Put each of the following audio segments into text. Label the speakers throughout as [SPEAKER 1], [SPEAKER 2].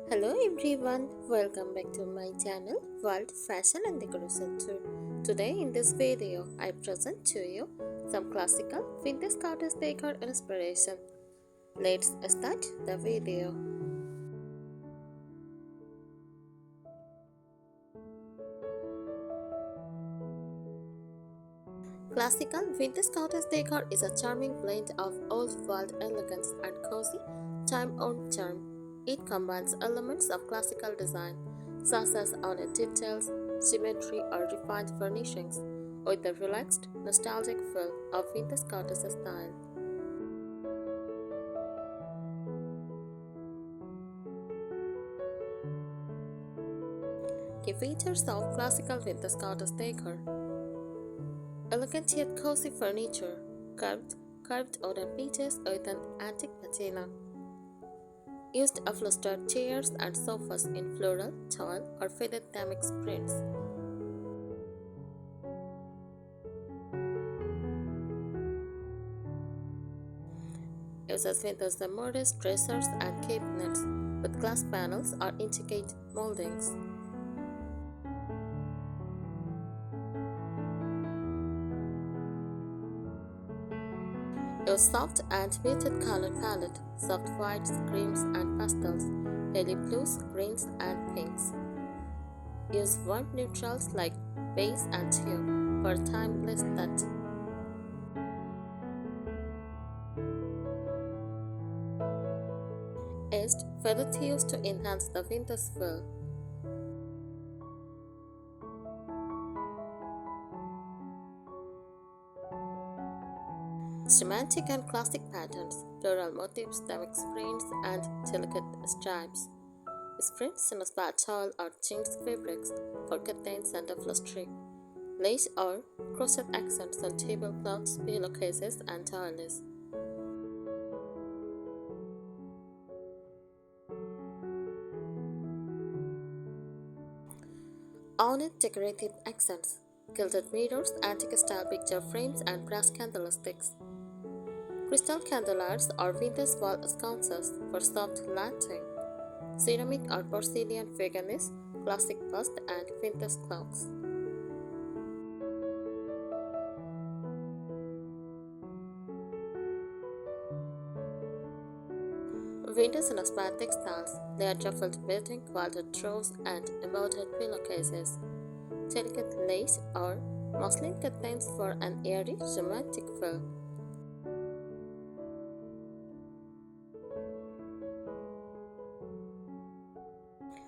[SPEAKER 1] Hello everyone, welcome back to my channel World Fashion and Decoration Tour. Today in this video, I present to you some classical vintage cottage decor inspiration. Let's start the video. Classical vintage cottage decor is a charming blend of old-world elegance and cozy, time-worn charm. It combines elements of classical design, such as ornate details, symmetry, or refined furnishings, with the relaxed, nostalgic feel of vintage cottage style. Key features of classical vintage cottage decor: elegant yet cozy furniture, carved wooden pieces with an antique patina. Used upholstered chairs and sofas in floral, tile, or faded damask prints. Uses vintage modest dressers and cabinets with glass panels or intricate moldings. Use soft and muted color palette, soft whites, creams, and pastels, pale blues, greens, and pinks. Use warm neutrals like beige and teal for a timeless touch. Edged feathers used to enhance the vintage feel. Romantic and classic patterns, floral motifs, damask prints, and delicate stripes. Prints in a spatule or chintz fabrics for curtains and upholstery. Lace or crochet accents on tablecloths, pillowcases, and tireless. Ornate decorative accents, gilded mirrors, antique style picture frames, and brass candlesticks. Crystal candelabras or vintage wall sconces for soft lighting. Ceramic or porcelain figurines, classic bust, and vintage clocks. Vintage and inspired textiles, layered ruffled bedding, quilted throws, and embroidered pillowcases. Delicate lace or muslin curtains for an airy, romantic feel.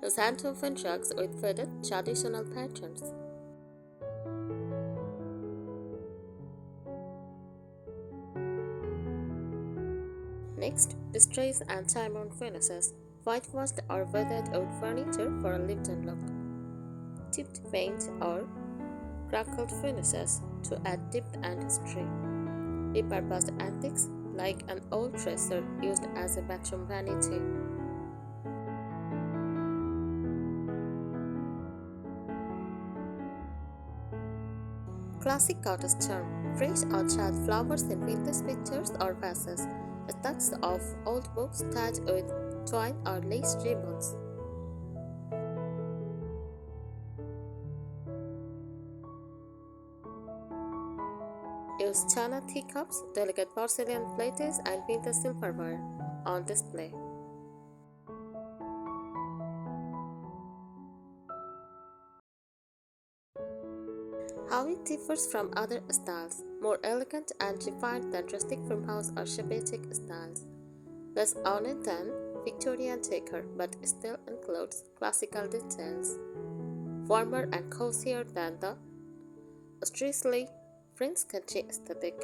[SPEAKER 1] Use hand-woven rugs with faded, traditional patterns. Next, distress and time-worn finishes, whitewashed or weathered wood furniture for a lived-in look. Tipped paint or crackled finishes to add depth and history. Repurposed antiques like an old dresser used as a bathroom vanity. Classic cottage charm, fresh or charred flowers in vintage pictures or vases, stacks of old books tied with twine or lace ribbons. Use china teacups, delicate porcelain plates, and vintage silverware on display. How it differs from other styles, more elegant and refined than rustic farmhouse or shabby styles. Less ornate than Victorian decor, but still includes classical details. Warmer and cozier than the strictly French country aesthetic.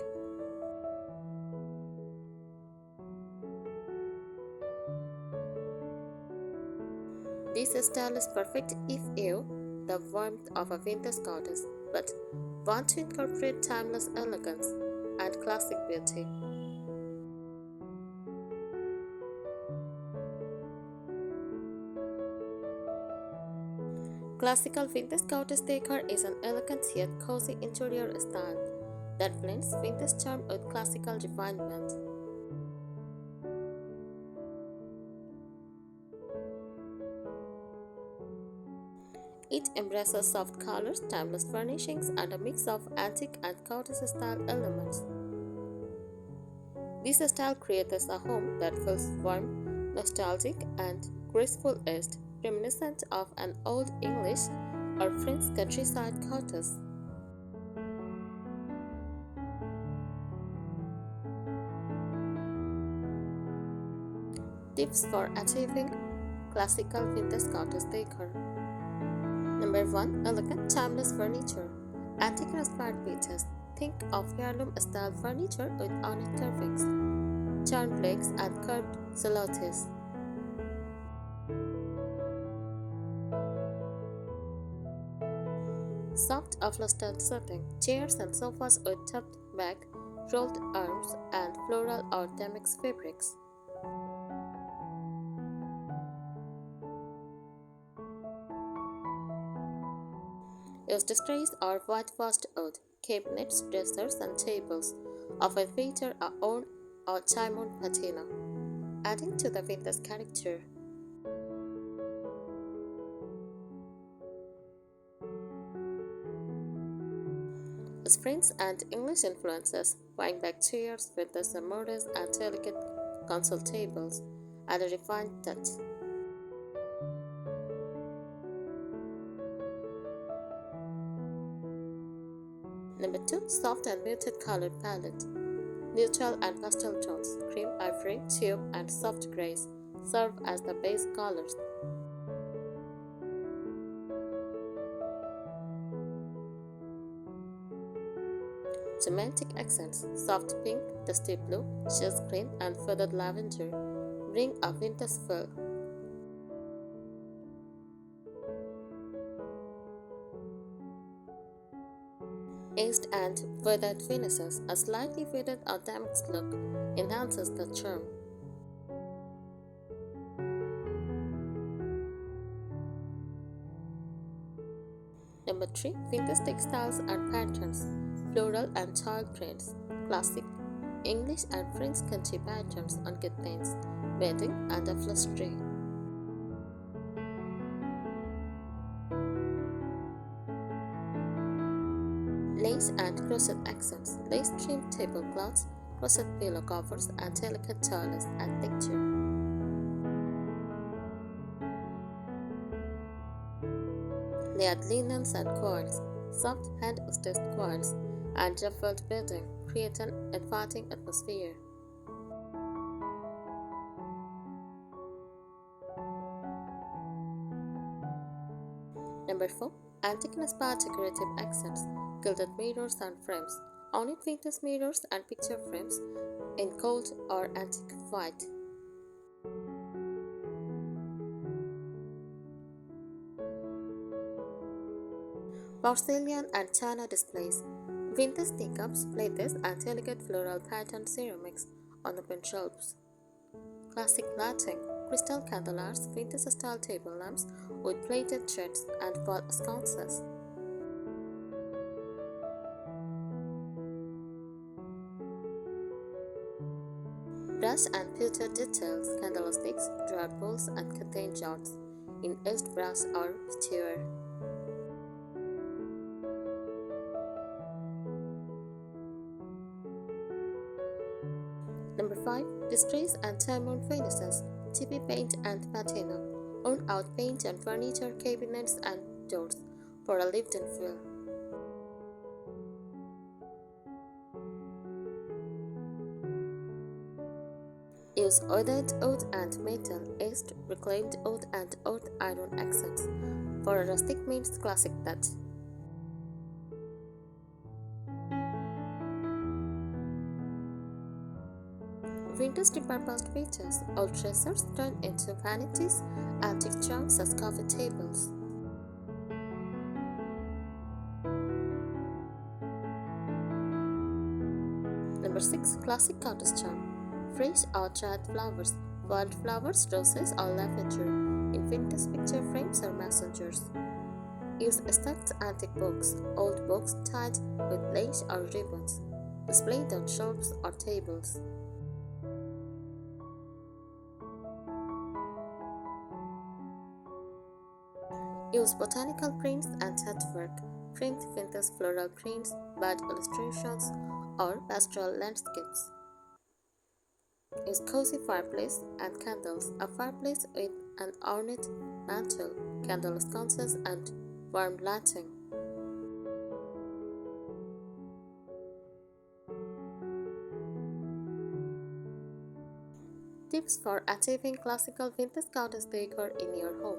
[SPEAKER 1] This style is perfect if you the warmth of a vintage cottage, but want to incorporate timeless elegance and classic beauty. Classical vintage cottage decor is an elegant yet cozy interior style that blends vintage charm with classical refinement. It embraces soft colors, timeless furnishings, and a mix of antique and cottage-style elements. This style creates a home that feels warm, nostalgic, and graceful-edged, reminiscent of an old English or French countryside cottage. Tips for achieving classical vintage cottage decor. Number 1. Elegant timeless furniture. Antique inspired pieces. Think of heirloom style furniture with ornate carvings, charmed legs, and curved silhouettes. Soft upholstered setting. Chairs and sofas with tucked back, rolled arms, and floral or damask fabrics. Used trays or whitewashed wood, cabinets, dressers, and tables often feature a old or diamond patina, adding to the vintage character. French and English influences, wine-back chairs, vintage armoires, and delicate console tables, add a refined touch. Number 2. Soft and muted color palette. Neutral and pastel tones, cream, ivory, taupe, and soft grays serve as the base colors. Romantic accents, soft pink, dusty blue, chess green, and feathered lavender bring a vintage feel. Aged and weathered finishes, a slightly faded or damaged look enhances the charm. Number 3. Vintage textiles and patterns, floral and tile prints, classic English and French country patterns on curtains, bedding, and upholstery. Lace and crochet accents, lace trimmed tablecloths, crochet pillow covers, and delicate tireless and texture. Layered linens and quilts, soft hand-stitched quilts, and ruffled bedding create an inviting atmosphere. Number 4. Antique-inspired decorative accents, gilded mirrors and frames, ornate vintage mirrors and picture frames in gold or antique white. Porcelain and china displays, vintage teacups, plates, and delicate floral patterned ceramics on open shelves. Classic lighting, crystal candelabras, vintage-style table lamps with plated threads and wall sconces. Brush and pewter details, candlesticks, drawer pulls, and curtain jars in edged brass or pewter. Number 5. Displays and diamond finishes, chippy paint and patina, worn-out paint on furniture, cabinets, and doors for a lived-in feel. Use weathered wood and metal, aged reclaimed wood and old iron accents for a rustic meets classic touch. Vintage repurposed features, old dressers turned into vanities, antique trunks as coffee tables. Number 6. Classic cottage charm, fresh or dried flowers, wildflowers, roses, or lavender in vintage picture frames or messengers. Use stacked antique books, old books tied with lace or ribbons, displayed on shelves or tables. Use botanical prints and touchwork, print vintage floral prints, bud illustrations, or pastoral landscapes. Use cozy fireplace and candles. A fireplace with an ornate mantel, candle sconces, and warm lighting. Tips for achieving classical vintage cottage decor in your home.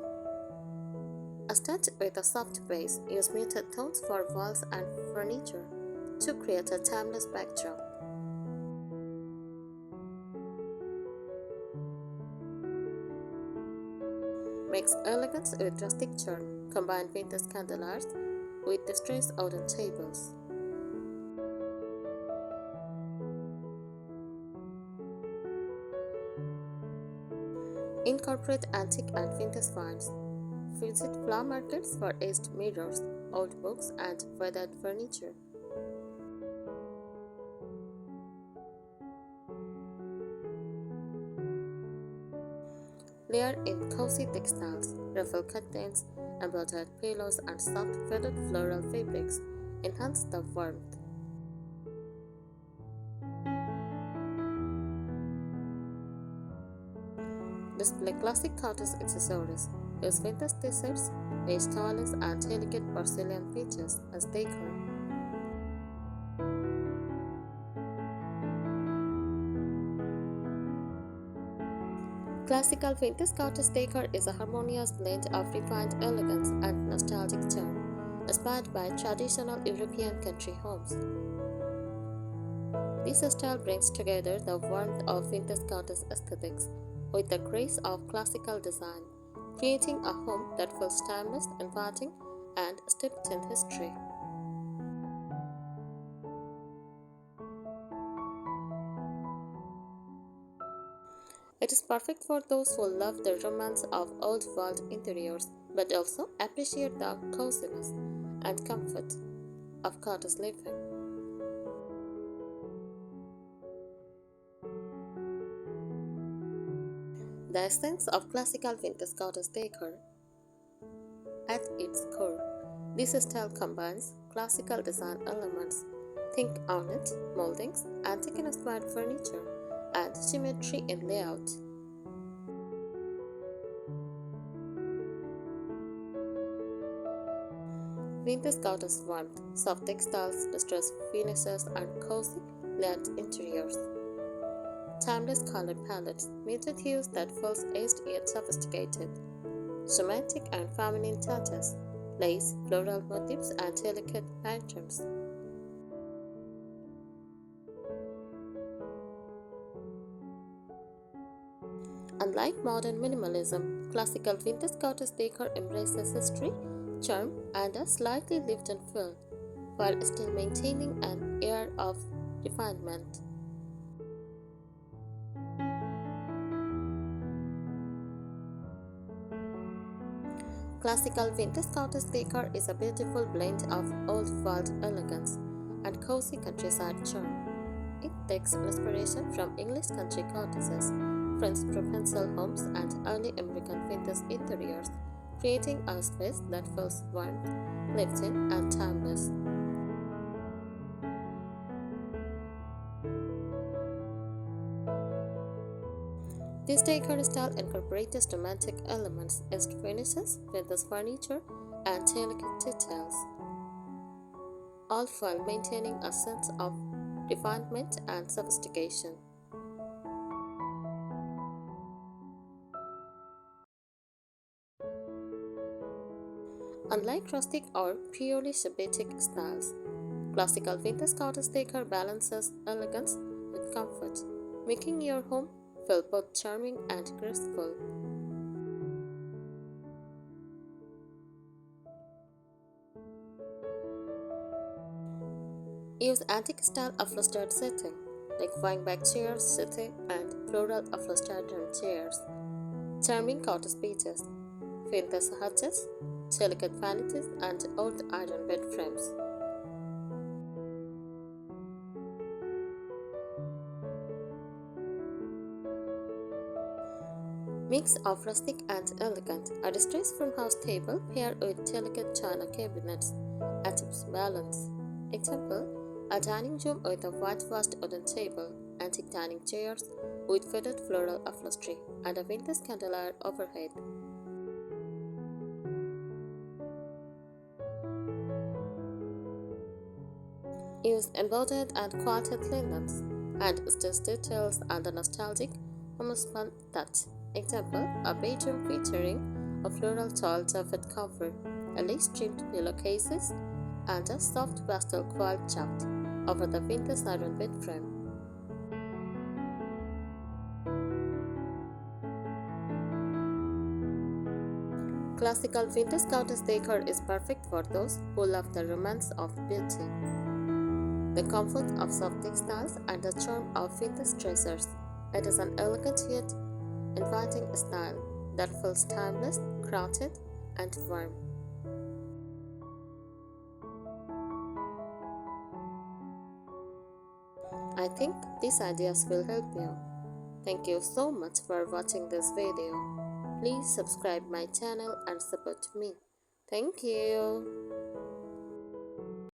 [SPEAKER 1] Start with a soft base. Use muted tones for walls and furniture to create a timeless backdrop. Mix elegance with rustic charm. Combine vintage candelabras with distressed wooden tables. Incorporate antique and vintage finds. Visit flower markets for aged mirrors, old books, and weathered furniture. Layer in cozy textiles, ruffle curtains, embroidered pillows, and soft feathered floral fabrics. Enhance the warmth. Display classic cottage accessories. Use vintage t-shirts, beige towels, and delicate porcelain pieces as decor. Classical vintage cottage decor is a harmonious blend of refined elegance and nostalgic charm, inspired by traditional European country homes. This style brings together the warmth of vintage cottage aesthetics with the grace of classical design, creating a home that feels timeless, inviting, and steeped in history. It is perfect for those who love the romance of old world interiors but also appreciate the coziness and comfort of cottage living. The essence of classical vintage cottage decor. At its core, this style combines classical design elements, think ornate moldings, antique-inspired furniture, and symmetry in layout. Vintage cottage warmth, soft textiles, distressed finishes, and cozy layered interiors. Timeless color palettes, muted hues that feels aged yet sophisticated. Romantic and feminine touches, lace, floral motifs, and delicate patterns. Unlike modern minimalism, classical vintage cottage decor embraces history, charm, and a slightly lived-in feel, while still maintaining an air of refinement. Classical vintage cottage decor is a beautiful blend of old-world elegance and cozy countryside charm. It takes inspiration from English country cottages, French Provençal homes, and early American vintage interiors, creating a space that feels warm, lived-in, and timeless. This decor style incorporates romantic elements, edged finishes, vintage furniture, and delicate details, all while maintaining a sense of refinement and sophistication. Unlike rustic or purely Shabbatic styles, classical vintage cottage decor balances elegance with comfort, making your home feel both charming and graceful. Use antique style upholstered setting like wingback chairs, settee, and floral upholstered chairs. Charming cottage pieces, vintage hutches, delicate vanities, and old iron bed frames. Mix of rustic and elegant, a distressed farmhouse table paired with delicate china cabinets achieves balance. Example, a dining room with a whitewashed wooden table, antique dining chairs with faded floral upholstery, and a vintage candelier overhead. Use embodied and quilted linens and stitch details and a nostalgic homespun touch. Example, a bedroom featuring a floral tall velvet cover, a lace-trimmed pillowcases, and a soft pastel quilt chopped over the vintage iron bed frame. Classical vintage cottage decor is perfect for those who love the romance of beauty, the comfort of soft textiles, and the charm of vintage treasures. It is an elegant yet inviting style that feels timeless, crafted, and warm. I think these ideas will help you. Thank you so much for watching this video. Please subscribe my channel and support me. Thank you.